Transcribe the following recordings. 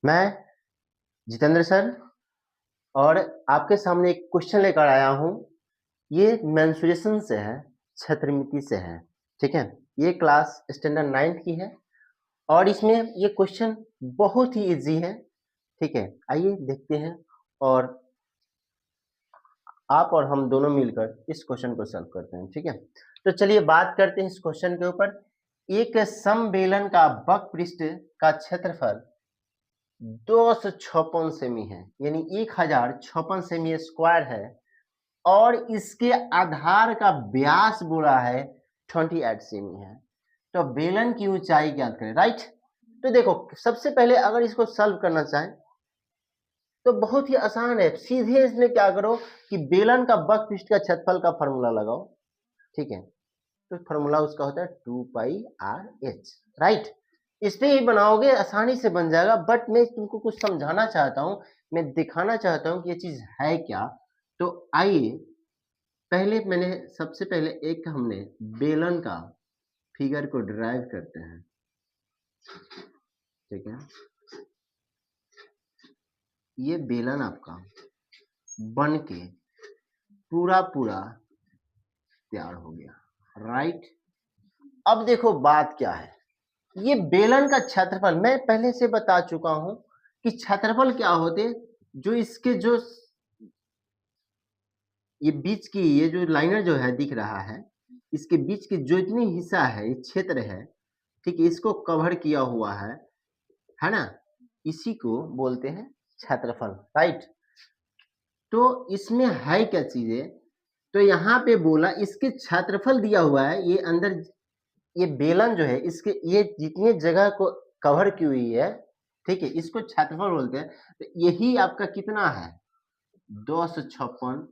मैं जितेंद्र सर और आपके सामने एक क्वेश्चन लेकर आया हूँ। ये मेंसुरेशन से है, छत्रमिति से है। ठीक है, ये क्लास स्टैंडर्ड 9th की है और इसमें ये क्वेश्चन बहुत ही इजी है। ठीक है, आइए देखते हैं और आप और हम दोनों मिलकर इस क्वेश्चन को सॉल्व करते हैं। ठीक है, तो चलिए बात करते हैं इस क्वेश्चन के ऊपर। एक समबेलन का बक पृष्ठ का क्षेत्रफल 256 सेमी है, यानी 1056 सेमी स्क्वायर है और इसके आधार का व्यास बोला है 28 सेमी है। तो बेलन की ऊंचाई ज्ञात करें, राइट। तो देखो, सबसे पहले अगर इसको सॉल्व करना चाहें तो बहुत ही आसान है। सीधे इसमें क्या करो कि बेलन का बक पृष्ठ का क्षेत्रफल का फॉर्मूला लगाओ। ठीक है, तो फॉर्मूला उसका होता है 2πr/h, राइट। इस पे ही बनाओगे, आसानी से बन जाएगा। बट मैं तुमको कुछ समझाना चाहता हूँ, मैं दिखाना चाहता हूँ कि ये चीज है क्या। तो आइए पहले सबसे पहले एक हमने बेलन का फिगर को डिराइव करते हैं। ठीक है, ये बेलन आपका बन के पूरा तैयार हो गया, राइट। अब देखो बात क्या है, ये बेलन का क्षेत्रफल मैं पहले से बता चुका हूं कि क्षेत्रफल क्या होते, जो इसके जो ये बीच की ये जो लाइनर जो है दिख रहा है, इसके बीच की जो इतनी हिस्सा है, ये क्षेत्र है, ठीक है, इसको कवर किया हुआ है ना, इसी को बोलते हैं क्षेत्रफल, राइट। तो इसमें है क्या चीजें, तो यहाँ पे बोला इसके क्षेत्रफल दिया हुआ है, ये अंदर ये बेलन जो है इसके ये जितने जगह को कवर की हुई है, ठीक है, इसको क्षेत्रफल बोलते हैं। तो यही आपका कितना है, 256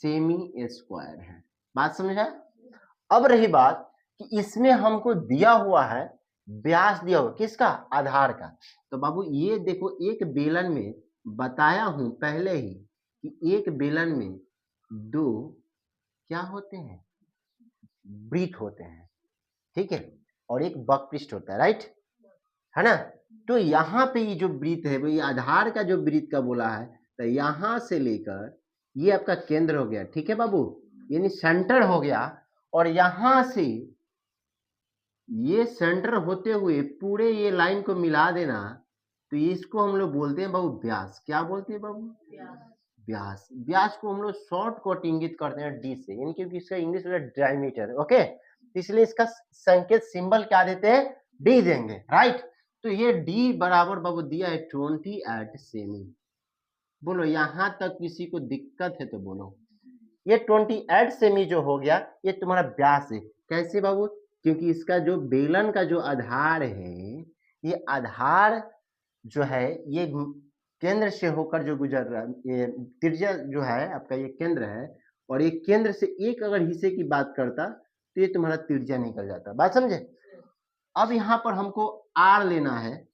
सेमी स्क्वायर है। बात समझा। अब रही बात कि इसमें हमको दिया हुआ है व्यास, दिया हुआ किसका, आधार का। तो बाबू ये देखो, एक बेलन में बताया हूं पहले ही कि एक बेलन में दो क्या होते हैं, वृत्त होते हैं। ठीक है, और एक बक पृष्ठ होता है, राइट, है ना। तो यहाँ पे ये जो वृत्त है वो ये आधार का जो वृत्त का बोला है, तो यहां से लेकर ये आपका केंद्र हो गया, ठीक है बाबू, यानी सेंटर हो गया। और यहां से ये सेंटर होते हुए पूरे ये लाइन को मिला देना, तो इसको हम लोग बोलते हैं बाबू व्यास। क्या बोलते हैं बाबू, व्यास। व्यास को हम लोग शॉर्ट कट इंगित करते हैं डी से, यानी क्योंकि इसका इंग्लिश में डायमीटर, ओके, इसलिए इसका संकेत सिंबल क्या देते हैं, डी देंगे, राइट। तो ये डी बराबर बाबू दिया है 28 सेमी। बोलो यहां तक किसी को दिक्कत है तो बोलो। ये 28 सेमी जो हो गया ये तुम्हारा व्यास है। कैसे बाबू, क्योंकि इसका जो बेलन का जो आधार है, ये आधार जो है ये केंद्र से होकर जो गुजर रहा है, ये त्रिज्या जो है आपका ये केंद्र है, और ये केंद्र से एक अगर हिस्से की बात करता तो ये तुम्हारा त्रिज्या निकल जाता। बात समझे। अब यहाँ पर हमको आर लेना है,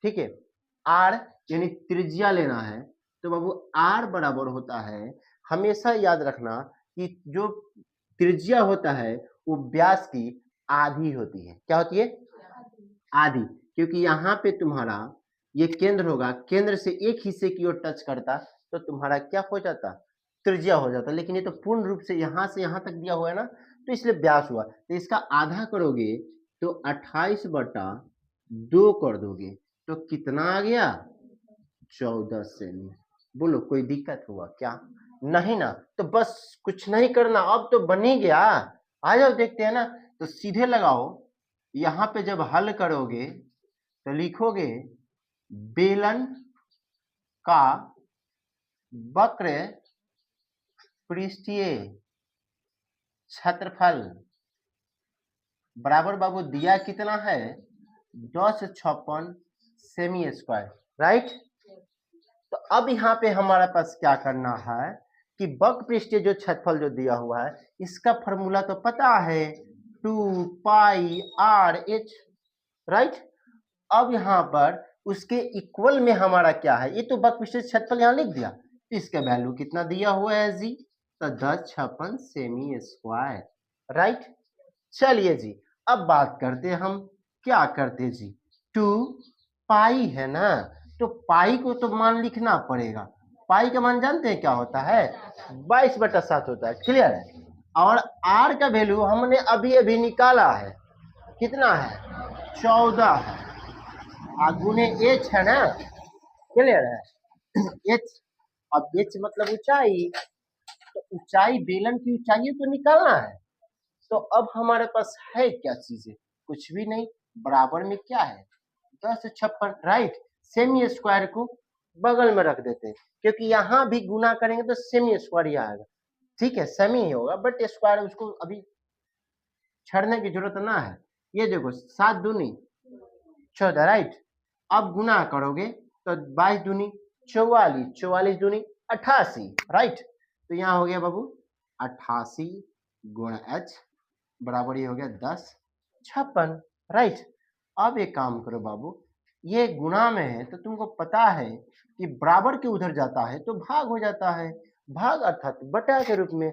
ठीक है, आर यानी त्रिज्या लेना है। तो बाबू आर बराबर होता है, हमेशा याद रखना कि जो त्रिज्या होता है वो व्यास की आधी होती है। क्या होती है, आधी। क्योंकि यहाँ पे तुम्हारा ये केंद्र होगा, केंद्र से एक हिस्से की ओर टच करता तो तुम्हारा क्या हो जाता, त्रिज्या हो जाता। लेकिन ये तो पूर्ण रूप से यहाँ से यहाँ तक दिया हुआ है ना, तो इसलिए व्यास हुआ। तो इसका आधा करोगे तो 28/2 कर दोगे तो कितना आ गया, 14 सेमी। बोलो कोई दिक्कत हुआ क्या, नहीं ना। तो बस कुछ नहीं करना, अब तो बन ही गया। आ जाओ देखते हैं ना। तो सीधे लगाओ, यहाँ पे जब हल करोगे तो लिखोगे बेलन का वक्र पृष्ठीय क्षेत्रफल बराबर बाबू दिया कितना है, 256 सेमी स्क्वायर, राइट। तो अब यहाँ पे हमारे पास क्या करना है कि वक्र पृष्ठीय जो क्षेत्रफल जो दिया हुआ है इसका फॉर्मूला तो पता है, 2πr/h, राइट। अब यहाँ पर उसके इक्वल में हमारा क्या है, ये तो वक्र पृष्ठीय क्षेत्रफल यहाँ लिख दिया, तो इसका वैल्यू कितना दिया हुआ है जी, तो 1056 सेमी स्क्वायर, राइट। चलिए जी, अब बात करते हैं हम क्या करते जी, 2 पाई है ना, तो पाई को तो मान लिखना पड़ेगा। पाई का मान जानते हैं क्या होता है? 22/7 होता है। क्लियर है? और आर का वैल्यू हमने अभी अभी निकाला है, कितना है? 14 है। गुने एच है ना। क्लियर है? एच, अब एच मतलब ऊंचाई, तो ऊंचाई, बेलन की ऊंचाई तो निकालना है। तो अब हमारे पास है क्या चीजें? कुछ भी नहीं। बराबर में क्या है? 1056, राइट। सेमी स्क्वायर को बगल में रख देते हैं, क्योंकि यहां भी गुना करेंगे तो सेमी स्क्वायर ही आएगा। ठीक है, सेमी ही होगा, बट स्क्वायर उसको अभी छड़ने की जरूरत ना है। ये देखो 7 दूनी 14, राइट। अब गुना करोगे तो 22 दूनी 44, 44 दूनी 88, राइट। तो यहाँ हो गया बाबू 88 गुणा h बराबर ये हो गया 1056, राइट। अब एक काम करो बाबू, ये गुणा में है तो तुमको पता है कि बराबर के उधर जाता है तो भाग हो जाता है, भाग अर्थात बटा के रूप में।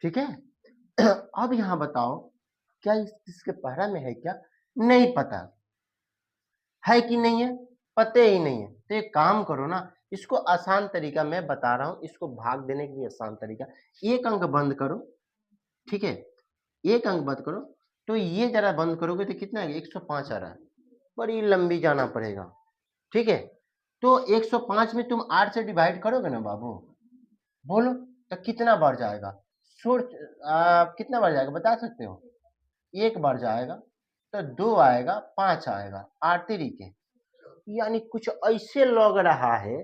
ठीक है। अब यहाँ बताओ, क्या इसके पहला में है क्या? नहीं पता है कि नहीं है, पते ही नहीं है। तो एक काम करो ना, इसको आसान तरीका मैं बता रहा हूं, इसको भाग देने के लिए आसान तरीका, एक अंक बंद करो। ठीक है, एक अंक बंद करो, तो ये जरा बंद करोगे तो कितना है? 105 आ रहा है। बड़ी लंबी जाना पड़ेगा। ठीक है, तो 105 में तुम 8 से डिवाइड करोगे ना बाबू, बोलो तो कितना बढ़ जाएगा? कितना बढ़ जाएगा बता सकते हो? एक बार जाएगा तो 2 आएगा, 5 आएगा, 8 तरीके, यानी कुछ ऐसे लग रहा है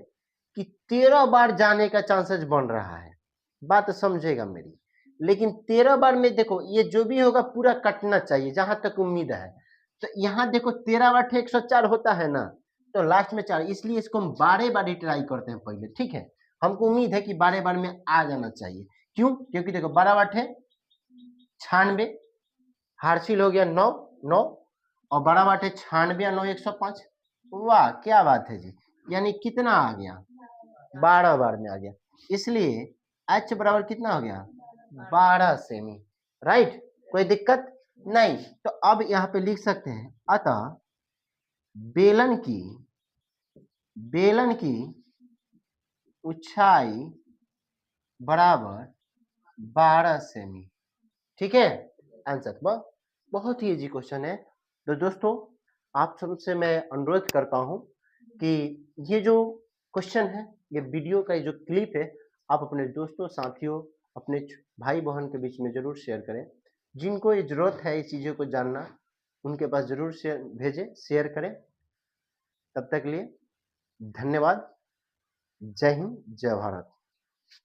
कि 13 बार जाने का चांसेस बन रहा है। बात समझेगा मेरी। लेकिन 13 बार में देखो, ये जो भी होगा पूरा कटना चाहिए जहां तक उम्मीद है। तो यहाँ देखो 13 बार 104 होता है ना, तो लास्ट में 4, इसलिए इसको हम 12 बार ही ट्राई करते हैं पहले। ठीक है, हमको उम्मीद है कि 12 बार में आ जाना चाहिए। क्यों? क्योंकि देखो 12 बार है 96, हार्सिल हो गया 9 9, और बड़ा बात है 96 या 9 105। वाह क्या बात है जी, यानी कितना आ गया? 12 बार में आ गया। इसलिए h बराबर कितना हो गया? 12 सेमी, राइट। कोई दिक्कत नहीं। तो अब यहाँ पे लिख सकते हैं, अतः बेलन की ऊंचाई बराबर 12 सेमी। ठीक है, आंसर बहुत ही इजी क्वेश्चन है। तो दोस्तों, आप सबसे मैं अनुरोध करता हूं कि ये जो क्वेश्चन है, ये वीडियो का जो क्लिप है, आप अपने दोस्तों, साथियों, अपने भाई बहन के बीच में जरूर शेयर करें। जिनको ये जरूरत है इस चीज़ों को जानना, उनके पास जरूर भेजें, शेयर करें। तब तक के लिए धन्यवाद। जय हिंद, जय भारत।